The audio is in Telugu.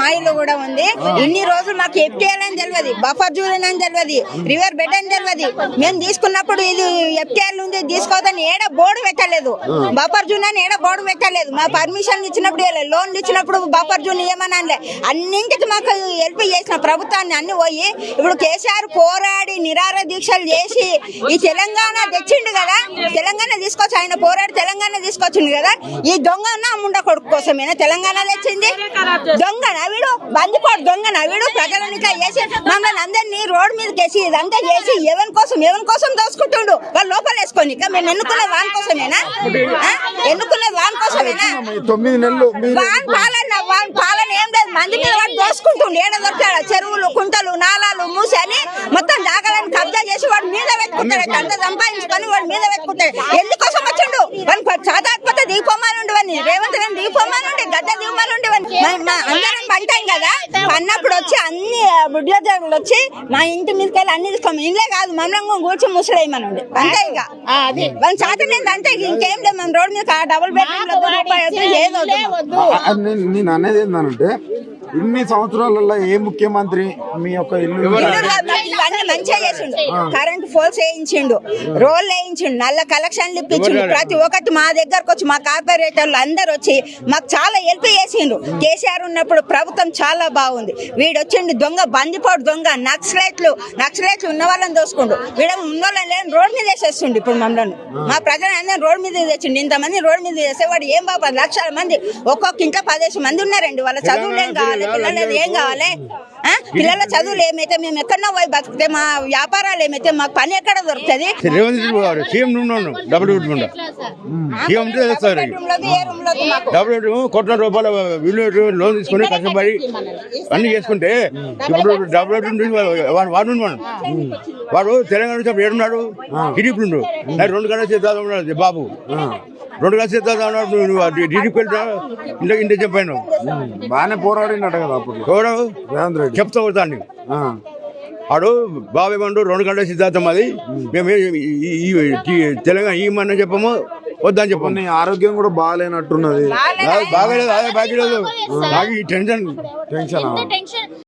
మా ఇల్లు కూడా ఉంది. ఇన్ని రోజులు మాకు ఎఫ్టీఎల్ అని తెలియదు, బఫర్ జూన్ అని తెలియదు, రివర్ బెడ్ అని తెలియదు. మేము తీసుకున్నప్పుడు ఇది ఎఫ్టీఎల్ ఉంది తీసుకోవద్దని ఏడ బోర్డు పెట్టలేదు, బఫర్ జూన్ అని ఏడ బోర్డు పెట్టలేదు. మా పర్మిషన్ ఇచ్చినప్పుడు లోన్లు ఇచ్చినప్పుడు బఫర్ జూన్ ఏమని అనలే. అన్నింటికి మాకు హెల్ప్ చేసిన ప్రభుత్వాన్ని అన్ని పోయి ఇప్పుడు కేసీఆర్ పోరాడి నిరార దీక్షలు చేసి ఈ తెలంగాణ తెచ్చిండు కదా, తెలంగాణ తీసుకొచ్చి ఆయన పోరాడి తెలంగాణ తీసుకొచ్చిండు కదా. ఈ దొంగ ముండ కొడుకు కోసమేనా తెలంగాణ తెచ్చింది? దొంగ నవీడు, బందిపోడు దొంగ నవీడు, ప్రజలను ఇట్లా చేసి మమ్మల్ని అందరినీ రోడ్డు మీద కేసి ఇదంతా చేసి ఎవరి కోసం దోసుకుంటుండు. వాళ్ళు లోపల వేసుకొని మేము ఎన్నుకున్నది వాని కోసమేనా? ఎన్నుకున్నది వాని కోసమేనా? 9 నెలలు వాని పాలన ఏం లేదు, మంది మీద వాడు దోసుకుంటుండు. ఏడ దొరికాడు చెరువులు, కుంటలు, నాలాలు మూసి అని మొత్తం జాగాలను కబ్జా చేసి వాడు మీద పెట్టుకుంటాడు. అంత సంపాదించుకొని వాడు మీద పెట్టుకుంటాడు. ఎందుకోసం వచ్చిండు? వాడికి సాధాత్మత దిగిపోమానుండి, వాడిని రేవంత్ గారిని దిగిపోమానుండి, గడ్డ దిగమానుండి. అందరం పంటాం కదా, అన్నప్పుడు వచ్చి అన్ని ఉద్యోగులు వచ్చి మా ఇంటి మీదకి వెళ్ళి అన్ని తీసుకోమని ఇంట్లో కాదు మమ్మల్ని కూర్చి ముసలేయమనండి. అంతే ఇక వాళ్ళ చాతనేది అంతే, ఇంకేం లేదు. మనం రోడ్డు మీద డబుల్ బెడ్రూమ్ ఏదో నేను అనేది ఏంటంటే ఇన్ని సంవత్సరాలలో ఏ ముఖ్యమంత్రి మీ యొక్క ఇల్లు ఇవన్నీ మంచిగా చేసిండు. కరెంట్ పోల్స్ వేయించిండు, రోల్ వేయించిండు, నల్ల కలెక్షన్లు ఇప్పించిండు. ప్రతి ఒక్కటి మా దగ్గరకు వచ్చి మా కార్పొరేటర్లు అందరు వచ్చి మాకు చాలా హెల్ప్ చేసిండు. కేసీఆర్ ఉన్నప్పుడు ప్రభుత్వం చాలా బాగుంది. వీడు వచ్చిండు దొంగ, బందిపోటు దొంగ, నక్సలైట్లు ఉన్న వాళ్ళని దోసుకుండు. వీడ ఉన్న వాళ్ళని లేని రోడ్ మీద వేసేస్తుండు. ఇప్పుడు మమ్మల్ని మా ప్రజలు అందరూ రోడ్ మీద తెచ్చిండు. ఇంతమంది రోడ్ మీద చేసేవాడు ఏం బాబు, 10 లక్షల మంది, ఒక్కొక్క ఇంట్లో 10 మంది ఉన్నారండి. వాళ్ళ చదువులు ఏం కావాలి, పిల్లలు ఏం కావాలి? పిల్లల చదువులు ఏమైతే మేము ఎక్కడన్నా పోయి బతికితే, మా వ్యాపారాలు ఏమైతే మాకు పని ఎక్కడ దొరుకుతుంది? కోట్ల రూపాయల లోన్ తీసుకుని కష్టపడి అన్ని చేసుకుంటే ఇప్పుడు వాడు తెలంగాణ నుంచి ఏడున్నాడు, టీడీపీ 2 గంటల చేద్దాం ఉన్నాడు బాబు, 2 గంటల చేద్దాం ఉన్నాడు. టీడీపీ ఇంటి చెప్పాను బాగానే పోరాడినట్టు కదా అప్పుడు చెప్తా దాన్ని. వాడు బాబు ఏమండు 2 గంటల సిద్ధాంతం అది, మేము తెలంగాణ ఈ మన చెప్పము వద్దని చెప్పండి. ఆరోగ్యం కూడా బాగాలేనట్టున్నది. బాగలేదు, అదే బాగలేదు, నాకు ఈ టెన్షన్